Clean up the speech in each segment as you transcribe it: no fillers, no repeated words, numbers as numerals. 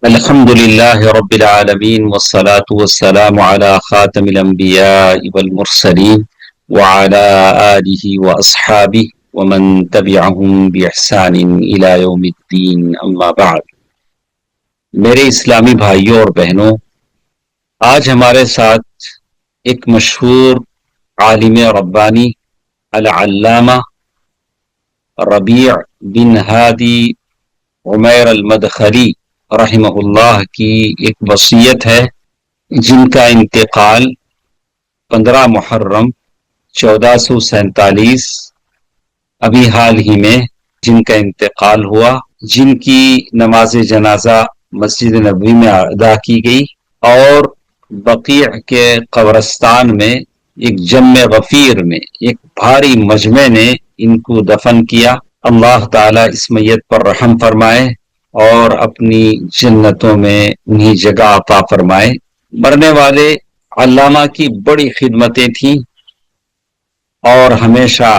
الحمد لله رب العالمين والصلاة والسلام على خاتم الأنبياء والمرسلين وعلى آله وأصحابه ومن تبعهم بإحسان إلى يوم الدين أما بعد. میرے اسلامی بھائیوں اور بہنوں، آج ہمارے ساتھ ایک مشہور عالم ربانی العلامہ ربیع بن ہادی عمیر المدخلی رحمہ اللہ کی ایک وصیت ہے، جن کا انتقال 15 محرم 1447 ابھی حال ہی میں جن کا انتقال ہوا، جن کی نماز جنازہ مسجد نبوی میں ادا کی گئی اور بقیع کے قبرستان میں ایک جمع غفیر میں ایک بھاری مجمع نے ان کو دفن کیا. اللہ تعالیٰ اس میت پر رحم فرمائے اور اپنی جنتوں میں انہیں جگہ عطا فرمائے. مرنے والے علامہ کی بڑی خدمتیں تھیں اور ہمیشہ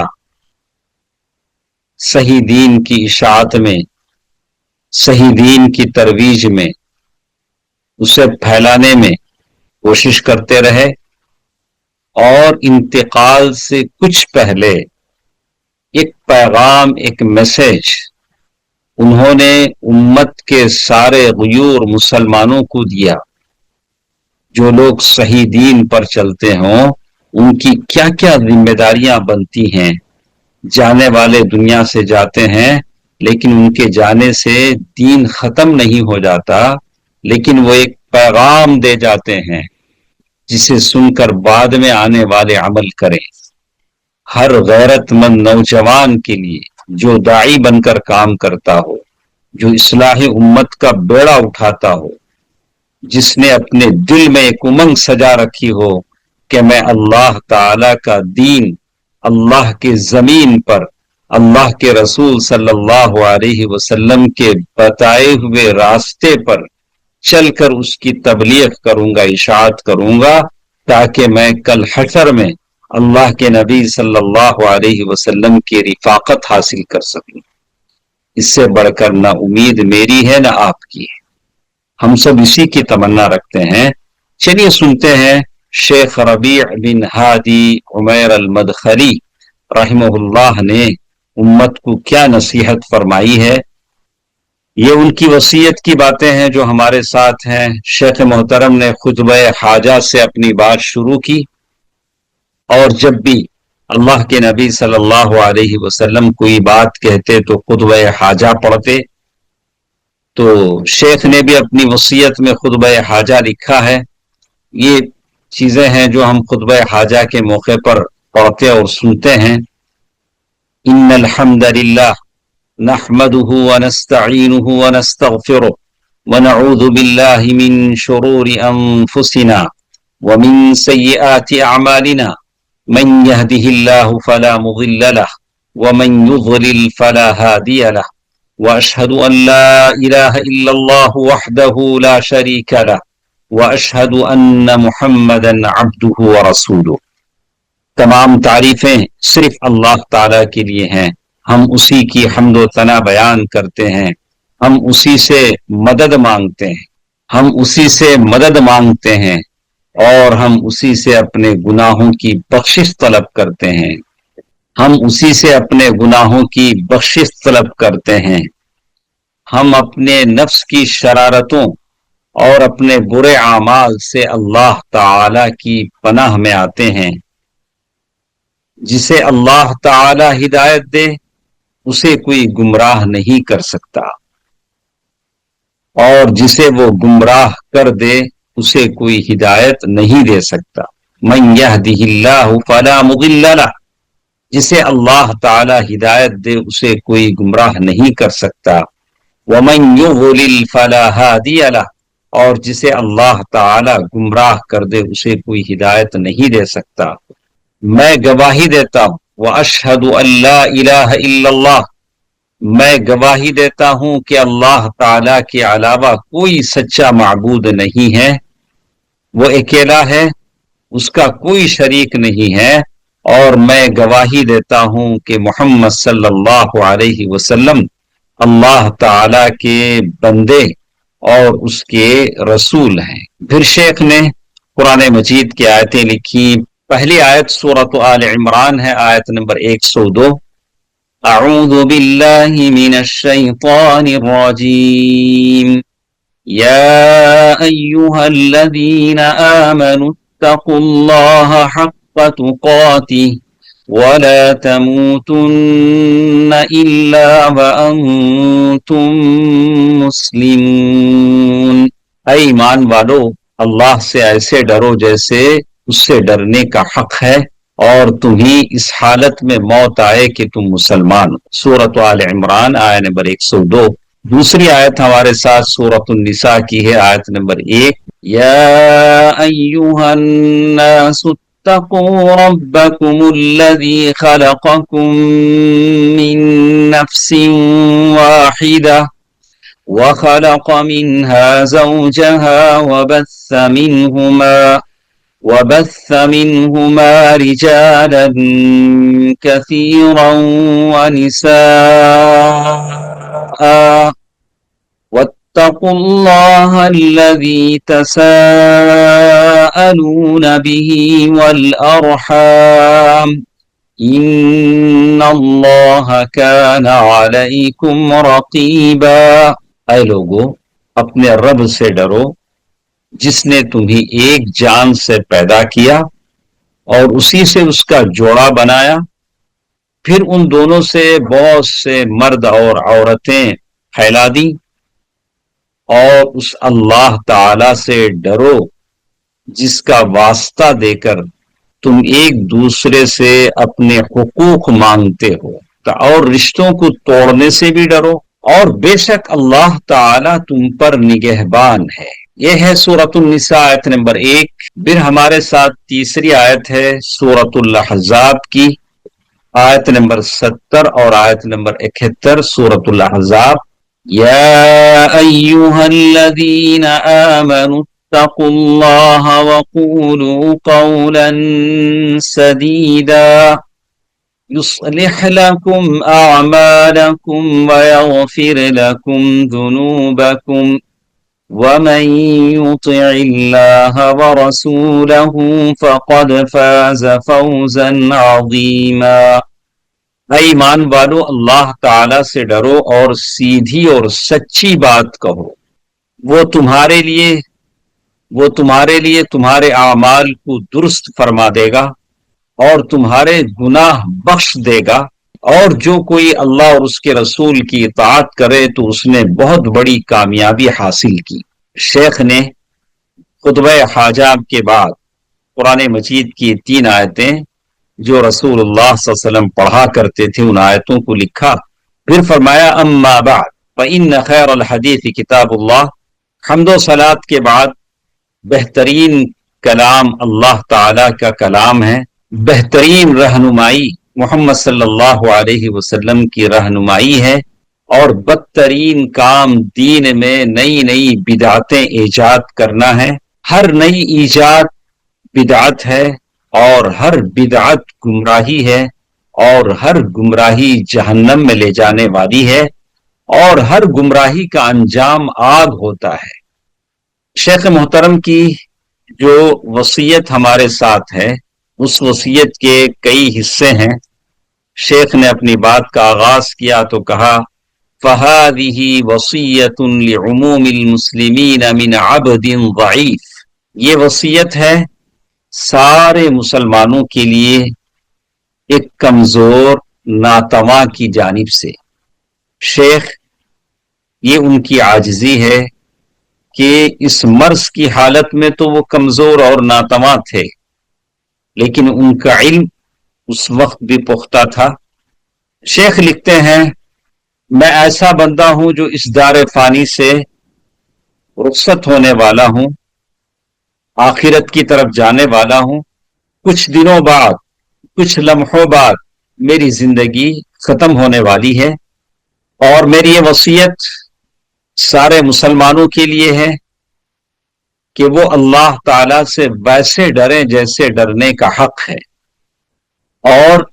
صحیح دین کی اشاعت میں، صحیح دین کی ترویج میں، اسے پھیلانے میں کوشش کرتے رہے، اور انتقال سے کچھ پہلے ایک پیغام، ایک میسج انہوں نے امت کے سارے غیور مسلمانوں کو دیا. جو لوگ صحیح دین پر چلتے ہوں ان کی کیا کیا ذمہ داریاں بنتی ہیں. جانے والے دنیا سے جاتے ہیں لیکن ان کے جانے سے دین ختم نہیں ہو جاتا، لیکن وہ ایک پیغام دے جاتے ہیں جسے سن کر بعد میں آنے والے عمل کریں. ہر غیرت مند نوجوان کے لیے جو داعی بن کر کام کرتا ہو، جو اصلاح امت کا بیڑا اٹھاتا ہو، جس نے اپنے دل میں ایک امنگ سجا رکھی ہو کہ میں اللہ تعالی کا دین، اللہ کے زمین پر اللہ کے رسول صلی اللہ علیہ وسلم کے بتائے ہوئے راستے پر چل کر اس کی تبلیغ کروں گا، اشاعت کروں گا، تاکہ میں کل حشر میں اللہ کے نبی صلی اللہ علیہ وسلم کی رفاقت حاصل کر سکوں. اس سے بڑھ کر نہ امید میری ہے نہ آپ کی ہے. ہم سب اسی کی تمنا رکھتے ہیں. چلیے سنتے ہیں شیخ ربیع بن ہادی عمیر المدخلی رحمہ اللہ نے امت کو کیا نصیحت فرمائی ہے. یہ ان کی وصیت کی باتیں ہیں جو ہمارے ساتھ ہیں. شیخ محترم نے خطبہ حاجہ سے اپنی بات شروع کی، اور جب بھی اللہ کے نبی صلی اللہ علیہ وسلم کوئی بات کہتے تو خطبہ حاجہ پڑھتے. تو شیخ نے بھی اپنی وصیت میں خطبہ حاجہ لکھا ہے. یہ چیزیں ہیں جو ہم خطبہ حاجہ کے موقع پر پڑھتے اور سنتے ہیں. ان الحمد للہ نحمده ونستعینه ونستغفره ونعوذ باللہ من شرور انفسنا ومن سیئات اعمالنا من يهده الله فلا مضل له ومن يضلل فلا هادي له واشهد ان لا اله الا الله وحده لا شريك له واشهد ان محمدا عبده ورسوله. تمام تعریفیں صرف اللہ تعالی کے لیے ہیں. ہم اسی کی حمد و ثنا بیان کرتے ہیں. ہم اسی سے مدد مانگتے ہیں. ہم اسی سے مدد مانگتے ہیں اور ہم اسی سے اپنے گناہوں کی بخشش طلب کرتے ہیں. ہم اسی سے اپنے گناہوں کی بخشش طلب کرتے ہیں. ہم اپنے نفس کی شرارتوں اور اپنے برے اعمال سے اللہ تعالی کی پناہ میں آتے ہیں. جسے اللہ تعالی ہدایت دے اسے کوئی گمراہ نہیں کر سکتا، اور جسے وہ گمراہ کر دے اسے کوئی ہدایت نہیں دے سکتا. من یہدہ اللہ فلا مضل لہ، جسے اللہ تعالی ہدایت دے اسے کوئی گمراہ نہیں کر سکتا. ومن یضلل فلا ہادی لہ، اور جسے اللہ تعالی گمراہ کر دے اسے کوئی ہدایت نہیں دے سکتا. میں گواہی دیتا ہوں واشہد ان لا الہ الا اللہ، میں گواہی دیتا ہوں کہ اللہ تعالی کے علاوہ کوئی سچا معبود نہیں ہے. وہ اکیلا ہے، اس کا کوئی شریک نہیں ہے. اور میں گواہی دیتا ہوں کہ محمد صلی اللہ علیہ وسلم اللہ تعالی کے بندے اور اس کے رسول ہیں۔ پھر شیخ نے قرآن مجید کی آیتیں لکھی۔ پہلی آیت سورۃ آل عمران ہے، آیت نمبر 102۔ اعوذ باللہ من الشیطان الرجیم یا ایہا الذین آمنوا اتقوا اللہ حق تقاتہ ولا تموتن الا وانتم مسلمون۔ اے ایمان والو، اللہ سے ایسے ڈرو جیسے اس سے ڈرنے کا حق ہے، اور تمہیں اس حالت میں موت آئے کہ تم مسلمان ہو۔ سورۃ آل عمران آیت نمبر 102۔ دوسری آیت ہمارے ساتھ سورۃ النساء کی ہے، آیت نمبر 1۔ یا ایھا الناس اتقوا ربکم الذی خلقکم من نفس واحدہ وخلق منها زوجها وبث منهما رجالا كثيرا ونساء واتقوا الله الذي تساءلون به والأرحام إن الله كان عليكم رقيبا۔ اے لوگو، اپنے رب سے ڈرو جس نے تمہیں ایک جان سے پیدا کیا اور اسی سے اس کا جوڑا بنایا، پھر ان دونوں سے بہت سے مرد اور عورتیں پھیلا دی، اور اس اللہ تعالی سے ڈرو جس کا واسطہ دے کر تم ایک دوسرے سے اپنے حقوق مانگتے ہو، اور رشتوں کو توڑنے سے بھی ڈرو، اور بے شک اللہ تعالی تم پر نگہبان ہے۔ یہ ہے سورۃ النساء آیت نمبر 1۔ پھر ہمارے ساتھ تیسری آیت ہے سورۃ الاحزاب کی، آیت نمبر 70 اور آیت نمبر 71۔ سورۃ الاحزاب۔ یا ایھا الذین آمنوا اتقوا اللہ وقولوا قولا سدیدا يصلح لكم أعمالكم ويغفر لكم ذنوبكم ومن يطع الله ورسوله فقد فاز فوزا عظيما۔ اے ایمان والو، اللہ تعالی سے ڈرو اور سیدھی اور سچی بات کہو، وہ تمہارے لیے تمہارے اعمال کو درست فرما دے گا اور تمہارے گناہ بخش دے گا، اور جو کوئی اللہ اور اس کے رسول کی اطاعت کرے تو اس نے بہت بڑی کامیابی حاصل کی۔ شیخ نے خطبہ حاجاب کے بعد قرآن مجید کی 3 آیتیں جو رسول اللہ صلی اللہ علیہ وسلم پڑھا کرتے تھے، ان آیتوں کو لکھا۔ پھر فرمایا اما بعد فإن خیر الحدیث کتاب اللہ۔ حمد و صلاۃ کے بعد بہترین کلام اللہ تعالی کا کلام ہے، بہترین رہنمائی محمد صلی اللہ علیہ وسلم کی رہنمائی ہے، اور بدترین کام دین میں نئی بدعتیں ایجاد کرنا ہے۔ ہر نئی ایجاد بدعت ہے، اور ہر بدعت گمراہی ہے، اور ہر گمراہی جہنم میں لے جانے والی ہے، اور ہر گمراہی کا انجام آگ ہوتا ہے۔ شیخ محترم کی جو وصیت ہمارے ساتھ ہے، اس وصیت کے کئی حصے ہیں۔ شیخ نے اپنی بات کا آغاز کیا تو کہا فَهَذِهِ وَصِيَّةٌ لِعُمُومِ الْمُسْلِمِينَ مِنْ عَبْدٍ ضَعِيفٍ۔ یہ وصیت ہے سارے مسلمانوں کے لیے ایک کمزور ناتواں کی جانب سے۔ شیخ، یہ ان کی عاجزی ہے کہ اس مرض کی حالت میں تو وہ کمزور اور ناتواں تھے، لیکن ان کا علم اس وقت بھی پختہ تھا۔ شیخ لکھتے ہیں میں ایسا بندہ ہوں جو اس دار فانی سے رخصت ہونے والا ہوں، آخرت کی طرف جانے والا ہوں۔ کچھ دنوں بعد، کچھ لمحوں بعد میری زندگی ختم ہونے والی ہے، اور میری یہ وصیت سارے مسلمانوں کے لیے ہے کہ وہ اللہ تعالی سے ویسے ڈریں جیسے ڈرنے کا حق ہے، اور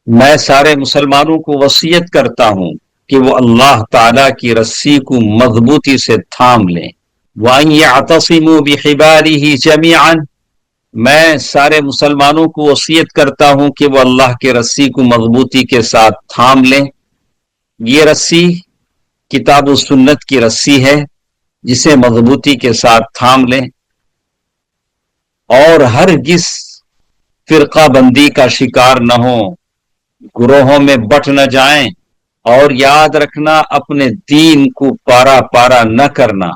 میں سارے مسلمانوں کو وصیت کرتا ہوں کہ وہ اللہ تعالیٰ کی رسی کو مضبوطی سے تھام لیں. وَأَن يَعْتَصِمُوا بِحِبَالِهِ جَمِيعًا، میں سارے مسلمانوں کو وصیت کرتا ہوں کہ وہ اللہ کے رسی کو مضبوطی کے ساتھ تھام لیں. یہ رسی کتاب و سنت کی رسی ہے جسے مضبوطی کے ساتھ تھام لیں، اور ہرگز فرقہ بندی کا شکار نہ ہوں، گروہوں میں بٹ نہ جائیں، اور یاد رکھنا اپنے دین کو پارا پارا نہ کرنا.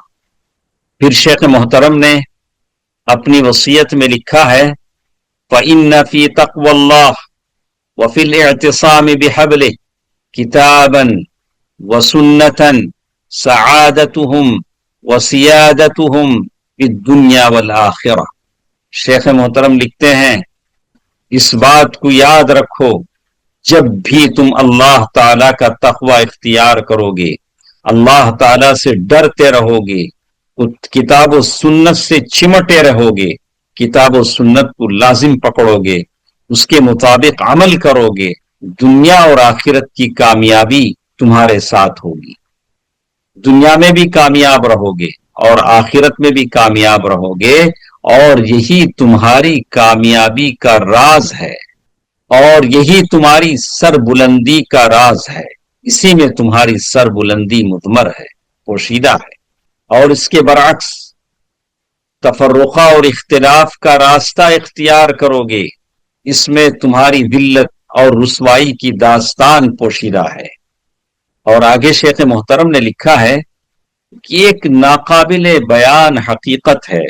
پھر شیخ محترم نے اپنی وصیت میں لکھا ہے فَإِنَّ فِي تَقْوَى اللَّهِ وَفِي الْاِعْتِصَامِ بِحَبْلِهِ كِتَابًا وَسُنَّةً سَعَادَتُهُمْ وَسِيَادَتُهُمْ فِي الدُّنْيَا وَالْآخِرَةِ. شیخ محترم لکھتے ہیں اس بات کو یاد رکھو، جب بھی تم اللہ تعالی کا تقوی اختیار کرو گے، اللہ تعالی سے ڈرتے رہو گے، کتاب و سنت سے چمٹے رہو گے، کتاب و سنت کو لازم پکڑو گے، اس کے مطابق عمل کرو گے، دنیا اور آخرت کی کامیابی تمہارے ساتھ ہوگی. دنیا میں بھی کامیاب رہو گے اور آخرت میں بھی کامیاب رہو گے، اور یہی تمہاری کامیابی کا راز ہے، اور یہی تمہاری سر بلندی کا راز ہے. اسی میں تمہاری سر بلندی مضمر ہے، پوشیدہ ہے. اور اس کے برعکس تفرقہ اور اختلاف کا راستہ اختیار کرو گے، اس میں تمہاری ذلت اور رسوائی کی داستان پوشیدہ ہے. اور آگے شیخ محترم نے لکھا ہے کہ ایک ناقابل بیان حقیقت ہے،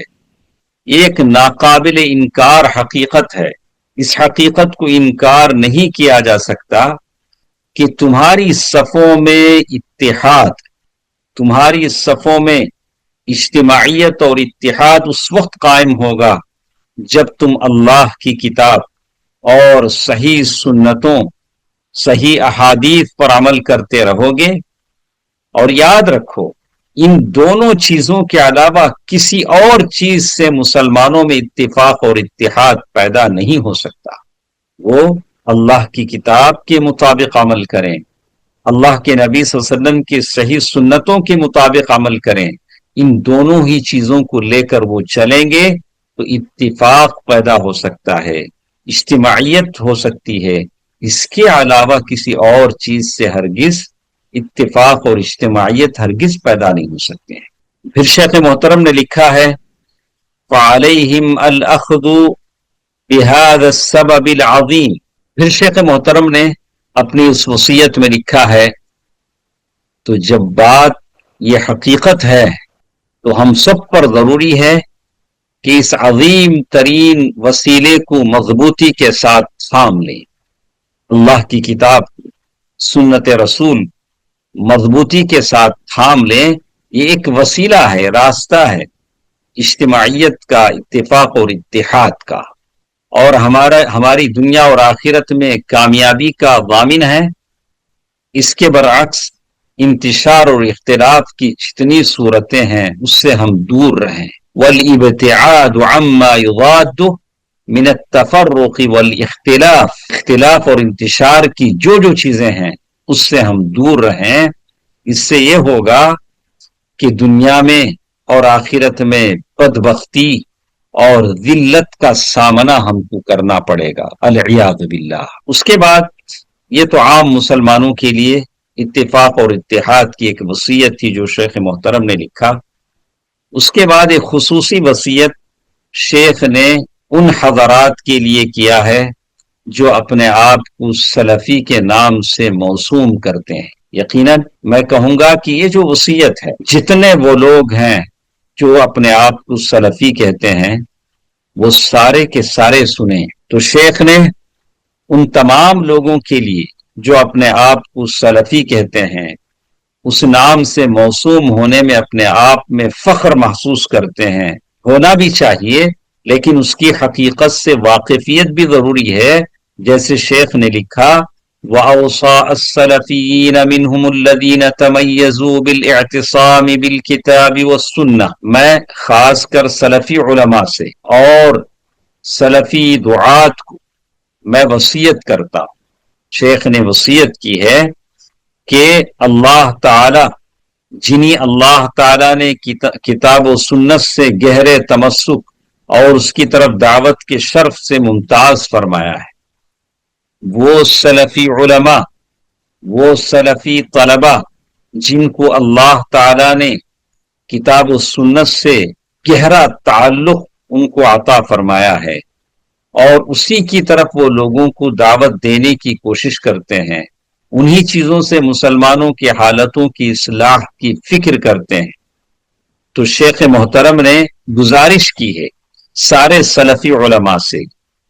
ایک ناقابل انکار حقیقت ہے، اس حقیقت کو انکار نہیں کیا جا سکتا کہ تمہاری صفوں میں اتحاد، تمہاری صفوں میں اجتماعیت اور اتحاد اس وقت قائم ہوگا جب تم اللہ کی کتاب اور صحیح سنتوں، صحیح احادیث پر عمل کرتے رہو گے. اور یاد رکھو ان دونوں چیزوں کے علاوہ کسی اور چیز سے مسلمانوں میں اتفاق اور اتحاد پیدا نہیں ہو سکتا. وہ اللہ کی کتاب کے مطابق عمل کریں، اللہ کے نبی صلی اللہ علیہ وسلم کی صحیح سنتوں کے مطابق عمل کریں، ان دونوں ہی چیزوں کو لے کر وہ چلیں گے تو اتفاق پیدا ہو سکتا ہے، اجتماعیت ہو سکتی ہے. اس کے علاوہ کسی اور چیز سے ہرگز اتفاق اور اجتماعیت ہرگز پیدا نہیں ہو سکتے ہیں. پھر شیخ محترم نے لکھا ہے فَعَلَيْهِمْ الْأَخْذُ بِهَذَا السَّبَبِ الْعَظِيمِ. پھر شیخ محترم نے اپنی اس وصیت میں لکھا ہے تو جب بات یہ حقیقت ہے تو ہم سب پر ضروری ہے کہ اس عظیم ترین وسیلے کو مضبوطی کے ساتھ تھام لیں. اللہ کی کتاب، سنت رسول مضبوطی کے ساتھ تھام لیں. یہ ایک وسیلہ ہے، راستہ ہے اجتماعیت کا، اتفاق اور اتحاد کا، اور ہماری دنیا اور آخرت میں کامیابی کا ضامن ہے. اس کے برعکس انتشار اور اختلاف کی جتنی صورتیں ہیں اس سے ہم دور رہیں. وَالْإِبْتِعَادُ عَمَّا يُضَادُ مِنَ التَّفَرُّقِ وَالْإِخْتِلَافِ، اختلاف اور انتشار کی جو چیزیں ہیں اس سے ہم دور رہیں. اس سے یہ ہوگا کہ دنیا میں اور آخرت میں بدبختی اور ذلت کا سامنا ہم کو کرنا پڑے گا، العیاذ باللہ. اس کے بعد یہ تو عام مسلمانوں کے لیے اتفاق اور اتحاد کی ایک وصیت تھی جو شیخ محترم نے لکھا. اس کے بعد ایک خصوصی وصیت شیخ نے ان حضرات کے لیے کیا ہے جو اپنے آپ کو سلفی کے نام سے موسوم کرتے ہیں. یقیناً میں کہوں گا کہ یہ جو وصیت ہے، جتنے وہ لوگ ہیں جو اپنے آپ کو سلفی کہتے ہیں وہ سارے کے سارے سنیں. تو شیخ نے ان تمام لوگوں کے لیے جو اپنے آپ کو سلفی کہتے ہیں، اس نام سے موسوم ہونے میں اپنے آپ میں فخر محسوس کرتے ہیں، ہونا بھی چاہیے، لیکن اس کی حقیقت سے واقفیت بھی ضروری ہے. جیسے شیخ نے لکھا وَأَوْصَى السَّلَفِيِّينَ مِنْهُمُ الَّذِينَ تَمَيَّزُوا بِالْاِعْتِصَامِ بِالْكِتَابِ وَالسُّنَّةِ. میں خاص کر سلفی علماء سے اور سلفی دعات کو میں وصیت کرتا ہوں. شیخ نے وصیت کی ہے کہ اللہ تعالی جنہیں اللہ تعالی نے کتاب و سنت سے گہرے تمسک اور اس کی طرف دعوت کے شرف سے ممتاز فرمایا ہے، وہ سلفی علماء، وہ سلفی طلباء جن کو اللہ تعالی نے کتاب و سنت سے گہرا تعلق ان کو عطا فرمایا ہے، اور اسی کی طرف وہ لوگوں کو دعوت دینے کی کوشش کرتے ہیں، انہی چیزوں سے مسلمانوں کی حالتوں کی اصلاح کی فکر کرتے ہیں۔ تو شیخ محترم نے گزارش کی ہے سارے سلفی علماء سے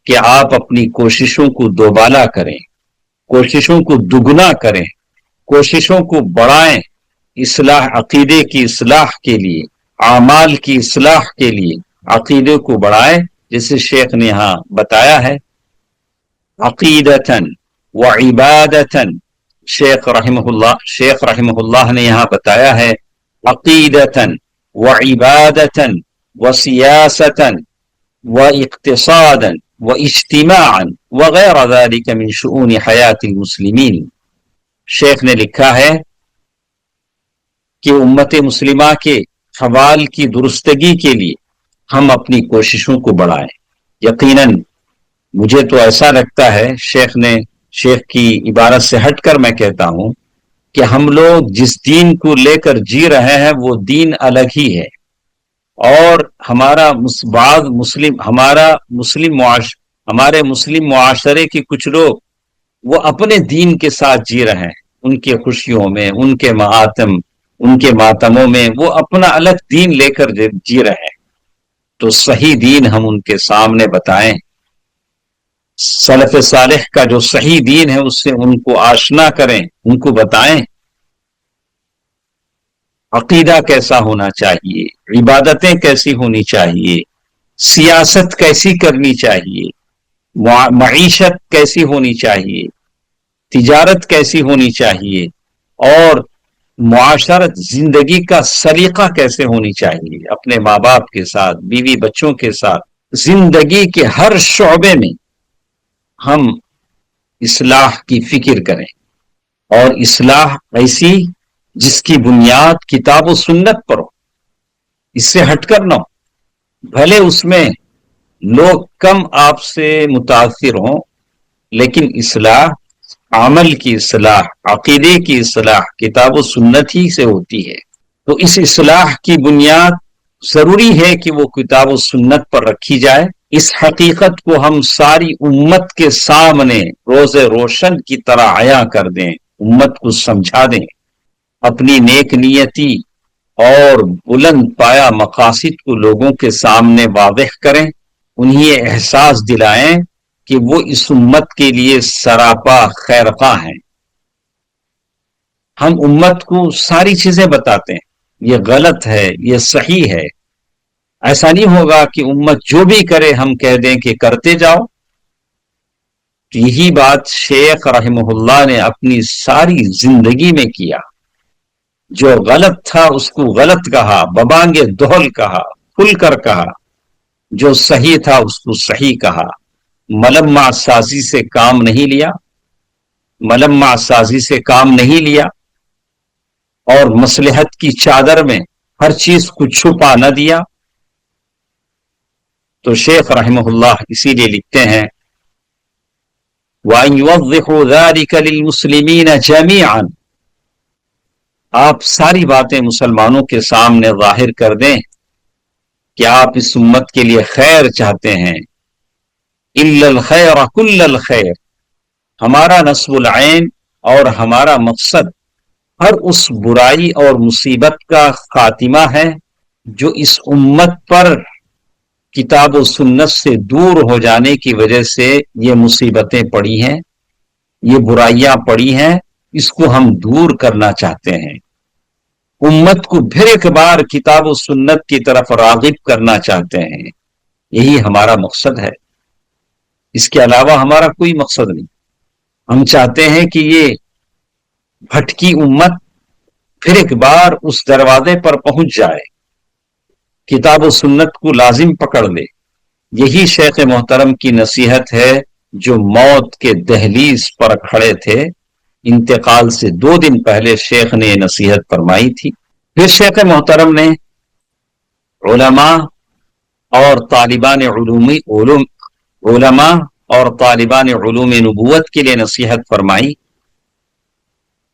کہ آپ اپنی کوششوں کو دوبالا کریں، کوششوں کو دگنا کریں، کوششوں کو بڑھائیں، اصلاح عقیدے کی اصلاح کے لیے، اعمال کی اصلاح کے لیے عقیدے کو بڑھائیں، جسے شیخ نے یہاں بتایا ہے عقیدتاً و عبادتاً۔ شیخ رحمہ اللہ نے یہاں بتایا ہے عقیدتاً و عبادتاً و سیاستاً و اقتصاداً و اجتماعاً وغیر ذلك من شؤون حیات المسلمین۔ شیخ نے لکھا ہے کہ امت مسلمہ کے حوال کی درستگی کے لیے ہم اپنی کوششوں کو بڑھائیں۔ یقیناً مجھے تو ایسا لگتا ہے، شیخ کی عبارت سے ہٹ کر میں کہتا ہوں کہ ہم لوگ جس دین کو لے کر جی رہے ہیں وہ دین الگ ہی ہے، اور ہمارے مسلم معاشرے کے کچھ لوگ وہ اپنے دین کے ساتھ جی رہے ہیں، ان کے خوشیوں میں، ان کے ماتموں میں وہ اپنا الگ دین لے کر جی رہے ہیں۔ تو صحیح دین ہم ان کے سامنے بتائیں، سلف صالح کا جو صحیح دین ہے اس سے ان کو آشنا کریں، ان کو بتائیں عقیدہ کیسا ہونا چاہیے، عبادتیں کیسی ہونی چاہیے، سیاست کیسی کرنی چاہیے، معیشت کیسی ہونی چاہیے، تجارت کیسی ہونی چاہیے، اور معاشرت زندگی کا سلیقہ کیسے ہونی چاہیے، اپنے ماں باپ کے ساتھ، بیوی بچوں کے ساتھ، زندگی کے ہر شعبے میں ہم اصلاح کی فکر کریں، اور اصلاح ایسی جس کی بنیاد کتاب و سنت پر ہو، اس سے ہٹ کر نہ ہو، بھلے اس میں لوگ کم آپ سے متاثر ہوں، لیکن اصلاح، عمل کی اصلاح، عقیدے کی اصلاح کتاب و سنت ہی سے ہوتی ہے۔ تو اس اصلاح کی بنیاد ضروری ہے کہ وہ کتاب و سنت پر رکھی جائے۔ اس حقیقت کو ہم ساری امت کے سامنے روز روشن کی طرح عیاں کر دیں، امت کو سمجھا دیں، اپنی نیک نیتی اور بلند پایا مقاصد کو لوگوں کے سامنے واضح کریں، انہیں احساس دلائیں کہ وہ اس امت کے لیے سراپا خیر خواہ ہیں۔ ہم امت کو ساری چیزیں بتاتے ہیں، یہ غلط ہے، یہ صحیح ہے۔ ایسا نہیں ہوگا کہ امت جو بھی کرے ہم کہہ دیں کہ کرتے جاؤ۔ یہی بات شیخ رحمہ اللہ نے اپنی ساری زندگی میں کیا، جو غلط تھا اس کو غلط کہا، ببانگ دہل کہا، کھل کر کہا، جو صحیح تھا اس کو صحیح کہا، ملمہ سازی سے کام نہیں لیا، ملمہ سازی سے کام نہیں لیا، اور مصلحت کی چادر میں ہر چیز کو چھپا نہ دیا۔ تو شیخ رحمہ اللہ اسی لیے لکھتے ہیں وَأَن يُوَضِّحُوا ذَلِكَ لِلْمُسْلِمِينَ جَمِيعًا، آپ ساری باتیں مسلمانوں کے سامنے ظاہر کر دیں کہ آپ اس امت کے لیے خیر چاہتے ہیں۔ إِلَّا الْخَيْرَ كُلَّ الْخَيْرِ، ہمارا نصب العین اور ہمارا مقصد ہر اس برائی اور مصیبت کا خاتمہ ہے جو اس امت پر کتاب و سنت سے دور ہو جانے کی وجہ سے یہ مصیبتیں پڑی ہیں، یہ برائیاں پڑی ہیں، اس کو ہم دور کرنا چاہتے ہیں، امت کو پھر ایک بار کتاب و سنت کی طرف راغب کرنا چاہتے ہیں۔ یہی ہمارا مقصد ہے، اس کے علاوہ ہمارا کوئی مقصد نہیں۔ ہم چاہتے ہیں کہ یہ بھٹکی امت پھر ایک بار اس دروازے پر پہنچ جائے، کتاب و سنت کو لازم پکڑ لے۔ یہی شیخ محترم کی نصیحت ہے جو موت کے دہلیز پر کھڑے تھے، انتقال سے 2 دن پہلے شیخ نے یہ نصیحت فرمائی تھی۔ پھر شیخ محترم نے علماء اور طالبان علماء اور طالبان علوم نبوت کے لیے نصیحت فرمائی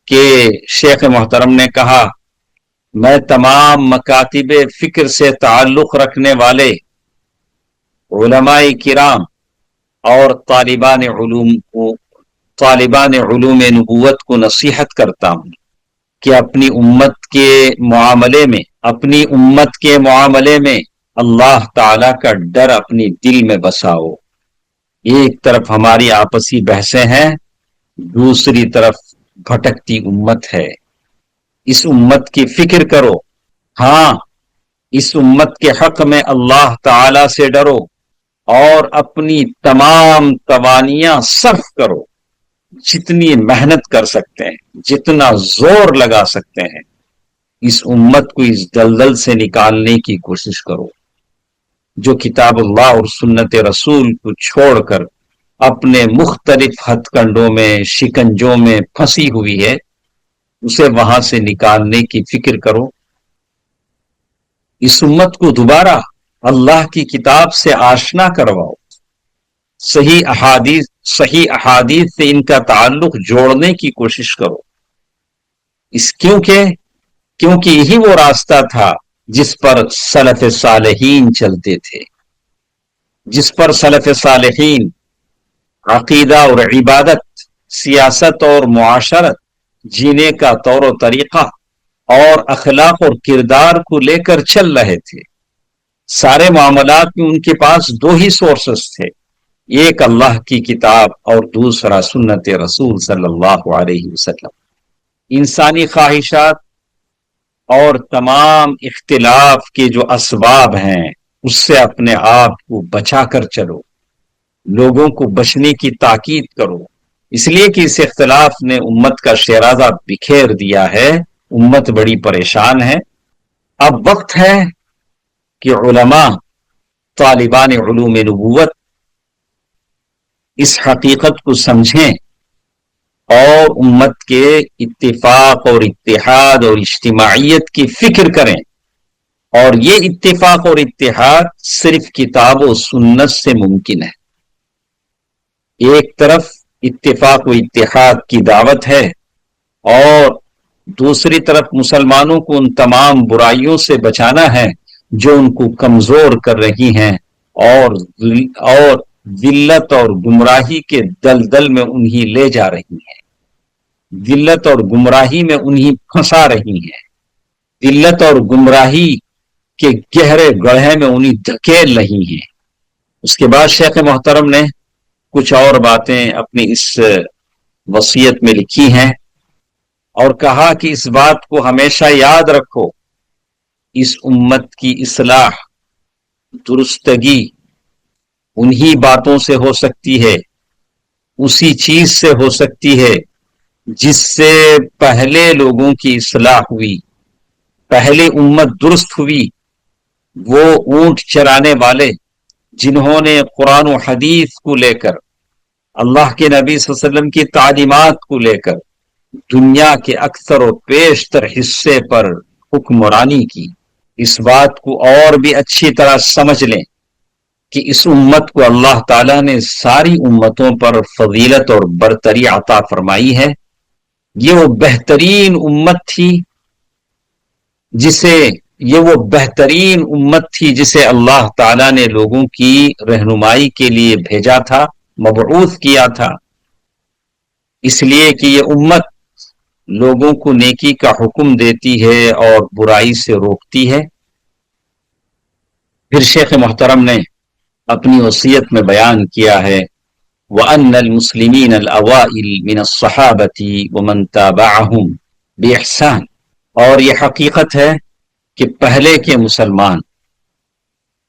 کہ شیخ محترم نے کہا، میں تمام مکاتب فکر سے تعلق رکھنے والے علماء کرام اور طالبان علوم نبوت کو نصیحت کرتا ہوں کہ اپنی امت کے معاملے میں اللہ تعالی کا ڈر اپنی دل میں بساؤ۔ ایک طرف ہماری آپسی بحثیں ہیں، دوسری طرف بھٹکتی امت ہے۔ اس امت کی فکر کرو، ہاں اس امت کے حق میں اللہ تعالی سے ڈرو اور اپنی تمام توانیاں صرف کرو، جتنی محنت کر سکتے ہیں، جتنا زور لگا سکتے ہیں، اس امت کو اس دلدل سے نکالنے کی کوشش کرو جو کتاب اللہ اور سنت رسول کو چھوڑ کر اپنے مختلف ہتھ کنڈوں میں شکنجوں میں پھنسی ہوئی ہے، اسے وہاں سے نکالنے کی فکر کرو۔ اس امت کو دوبارہ اللہ کی کتاب سے آشنا کرواؤ، صحیح احادیث سے ان کا تعلق جوڑنے کی کوشش کرو، کیونکہ یہی وہ راستہ تھا جس پر سلف صالحین چلتے تھے، جس پر سلف صالحین عقیدہ اور عبادت، سیاست اور معاشرت، جینے کا طور و طریقہ اور اخلاق اور کردار کو لے کر چل رہے تھے۔ سارے معاملات میں ان کے پاس 2 ہی سورسز تھے، ایک اللہ کی کتاب اور دوسرا سنت رسول صلی اللہ علیہ وسلم۔ انسانی خواہشات اور تمام اختلاف کے جو اسباب ہیں اس سے اپنے آپ کو بچا کر چلو، لوگوں کو بچنے کی تاکید کرو، اس لیے کہ اس اختلاف نے امت کا شیرازہ بکھیر دیا ہے، امت بڑی پریشان ہے۔ اب وقت ہے کہ علماء، طالبان علوم نبوت اس حقیقت کو سمجھیں اور امت کے اتفاق اور اتحاد اور اجتماعیت کی فکر کریں، اور یہ اتفاق اور اتحاد صرف کتاب و سنت سے ممکن ہے۔ ایک طرف اتفاق و اتحاد کی دعوت ہے اور دوسری طرف مسلمانوں کو ان تمام برائیوں سے بچانا ہے جو ان کو کمزور کر رہی ہیں اور ذلت اور گمراہی کے دلدل میں انہیں لے جا رہی ہیں، ذلت اور گمراہی میں انہیں پھنسا رہی ہیں، ذلت اور گمراہی کے گہرے گڑھے میں انہیں دھکیل رہی ہیں۔ اس کے بعد شیخ محترم نے کچھ اور باتیں اپنی اس وصیت میں لکھی ہیں اور کہا کہ اس بات کو ہمیشہ یاد رکھو، اس امت کی اصلاح، درستگی انہی باتوں سے ہو سکتی ہے، اسی چیز سے ہو سکتی ہے جس سے پہلے لوگوں کی اصلاح ہوئی، پہلی امت درست ہوئی۔ وہ اونٹ چرانے والے جنہوں نے قرآن و حدیث کو لے کر، اللہ کے نبی صلی اللہ علیہ وسلم کی تعلیمات کو لے کر دنیا کے اکثر و بیشتر حصے پر حکمرانی کی۔ اس بات کو اور بھی اچھی طرح سمجھ لیں کہ اس امت کو اللہ تعالیٰ نے ساری امتوں پر فضیلت اور برتری عطا فرمائی ہے۔ یہ وہ بہترین امت تھی جسے اللہ تعالیٰ نے لوگوں کی رہنمائی کے لیے بھیجا تھا، مبعوث کیا تھا، اس لیے کہ یہ امت لوگوں کو نیکی کا حکم دیتی ہے اور برائی سے روکتی ہے۔ پھر شیخ محترم نے اپنی وصیت میں بیان کیا ہے وَأَنَّ الْمُسْلِمِينَ الْأَوَائِلِ مِنَ الصَّحَابَةِ وَمَنْ تَابَعَهُمْ بِإِحْسَانٍ، اور یہ حقیقت ہے کہ پہلے کے مسلمان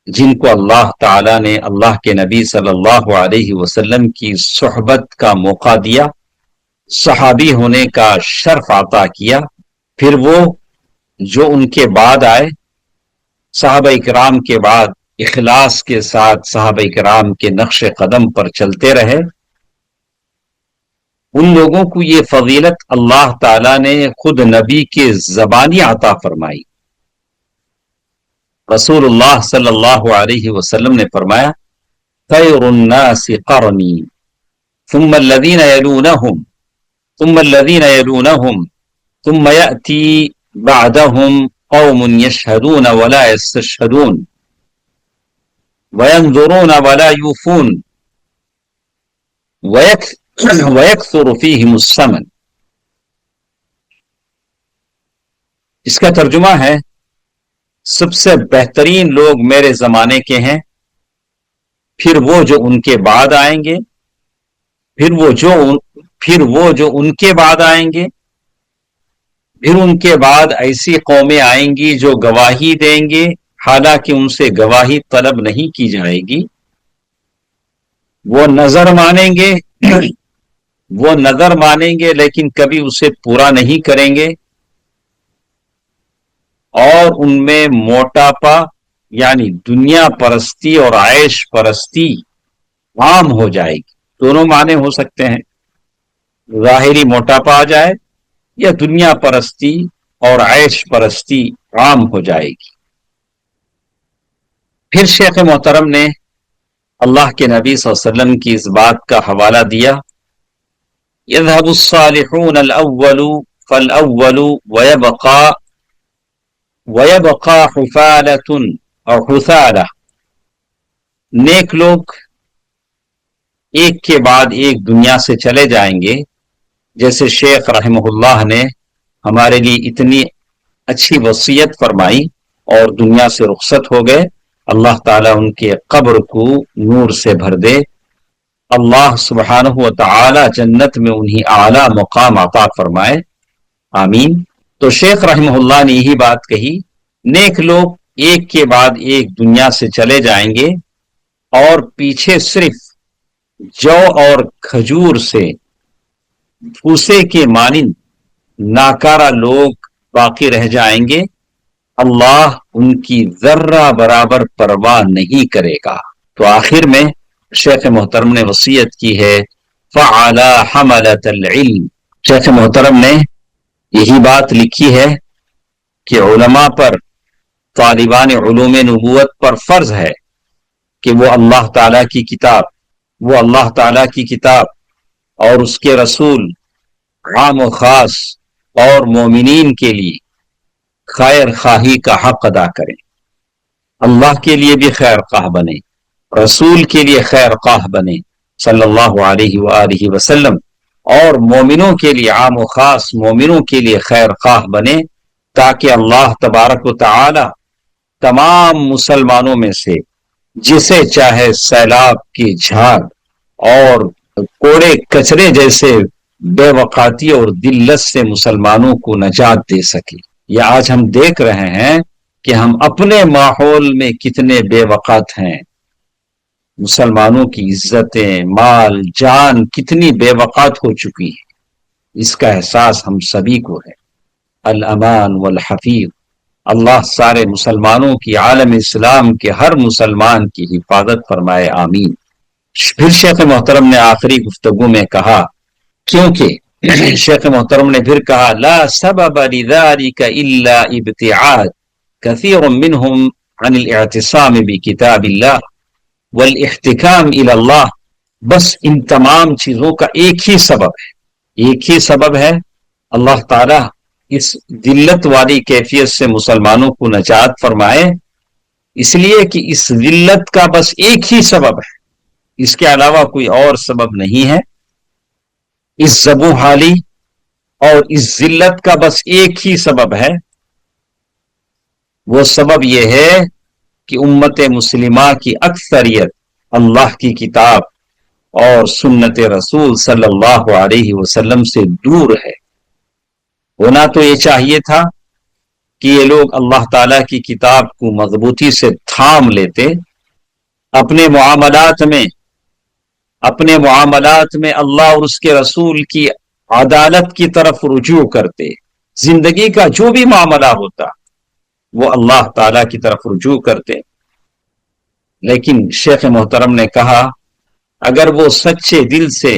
جن کو اللہ تعالیٰ نے اللہ کے نبی صلی اللہ علیہ وسلم کی صحبت کا موقع دیا، صحابی ہونے کا شرف عطا کیا، پھر وہ جو ان کے بعد آئے، صحابہ اکرام کے بعد اخلاص کے ساتھ صحابہ اکرام کے نقش قدم پر چلتے رہے، ان لوگوں کو یہ فضیلت اللہ تعالیٰ نے خود نبی کے زبانی عطا فرمائی. رسول اللہ صلی اللہ علیہ وسلم نے فرمایا خیر الناس قرنی ثم الذین یلونہم ثم الذین یلونہم ثم یأتی بعدہم قوم یشہدون ولا یستشہدون وینظرون ولا یوفون وَيَكْثُرُ فِيهِمُ السَّمَنُ. اس کا ترجمہ ہے سب سے بہترین لوگ میرے زمانے کے ہیں، پھر وہ جو ان کے بعد آئیں گے، پھر وہ جو ان کے بعد آئیں گے، پھر ان کے بعد ایسی قومیں آئیں گی جو گواہی دیں گے حالانکہ ان سے گواہی طلب نہیں کی جائے گی. وہ نظر مانیں گے لیکن کبھی اسے پورا نہیں کریں گے، اور ان میں موٹاپا یعنی دنیا پرستی اور عیش پرستی عام ہو جائے گی. دونوں معنی ہو سکتے ہیں، ظاہری موٹاپا آ جائے یا دنیا پرستی اور عیش پرستی عام ہو جائے گی. پھر شیخ محترم نے اللہ کے نبی صلی اللہ علیہ وسلم کی اس بات کا حوالہ دیا يذهب الصالحون الأول فالأول ويبقى حفالة اور حثالة. نیک لوگ ایک کے بعد ایک دنیا سے چلے جائیں گے، جیسے شیخ رحمہ اللہ نے ہمارے لیے اتنی اچھی وصیت فرمائی اور دنیا سے رخصت ہو گئے. اللہ تعالیٰ ان کے قبر کو نور سے بھر دے. اللہ سبحانہ و تعالی جنت میں انہیں اعلیٰ مقام عطا فرمائے، آمین. تو شیخ رحمہ اللہ نے یہی بات کہی، نیک لوگ ایک کے بعد ایک دنیا سے چلے جائیں گے اور پیچھے صرف جو اور کھجور سے بھوسے کے مانند ناکارہ لوگ باقی رہ جائیں گے. اللہ ان کی ذرہ برابر پرواہ نہیں کرے گا. تو آخر میں شیخ محترم نے وصیت کی ہے فعلی حملۃ العلم. شیخ محترم نے یہی بات لکھی ہے کہ علماء پر، طالبان علوم نبوت پر فرض ہے کہ وہ اللہ تعالیٰ کی کتاب اور اس کے رسول عام و خاص اور مومنین کے لیے خیر خواہی کا حق ادا کریں. اللہ کے لیے بھی خیر خواہ بنے، رسول کے لیے خیر خواہ بنے صلی اللہ علیہ وآلہ وسلم، اور مومنوں کے لیے، عام و خاص مومنوں کے لیے خیر خواہ بنے، تاکہ اللہ تبارک و تعالی تمام مسلمانوں میں سے جسے چاہے سیلاب کی جھاگ اور کوڑے کچرے جیسے بے وقاتی اور دلت سے مسلمانوں کو نجات دے سکے. یہ آج ہم دیکھ رہے ہیں کہ ہم اپنے ماحول میں کتنے بے وقات ہیں. مسلمانوں کی عزتیں، مال، جان کتنی بے وقات ہو چکی ہے. اس کا احساس ہم سبھی کو ہے. الامان والحفیظ. اللہ سارے مسلمانوں کی، عالم اسلام کے ہر مسلمان کی حفاظت فرمائے، آمین. پھر شیخ محترم نے آخری گفتگو میں کہا، کیونکہ شیخ محترم نے پھر کہا لا سبب لذلك الا ابتعاد كثير منهم عن الاعتصام بكتاب الله والاحتكام الى الله. بس ان تمام چیزوں کا ایک ہی سبب ہے اللہ تعالی اس ذلت والی کیفیت سے مسلمانوں کو نجات فرمائے، اس لیے کہ اس ذلت کا بس ایک ہی سبب ہے، اس کے علاوہ کوئی اور سبب نہیں ہے. اس زبوں حالی اور اس ذلت کا بس ایک ہی سبب ہے. وہ سبب یہ ہے کہ امت مسلمہ کی اکثریت اللہ کی کتاب اور سنت رسول صلی اللہ علیہ وسلم سے دور ہے. ہونا تو یہ چاہیے تھا کہ یہ لوگ اللہ تعالیٰ کی کتاب کو مضبوطی سے تھام لیتے، اپنے معاملات میں اللہ اور اس کے رسول کی عدالت کی طرف رجوع کرتے. زندگی کا جو بھی معاملہ ہوتا وہ اللہ تعالیٰ کی طرف رجوع کرتے. لیکن شیخ محترم نے کہا اگر وہ سچے دل سے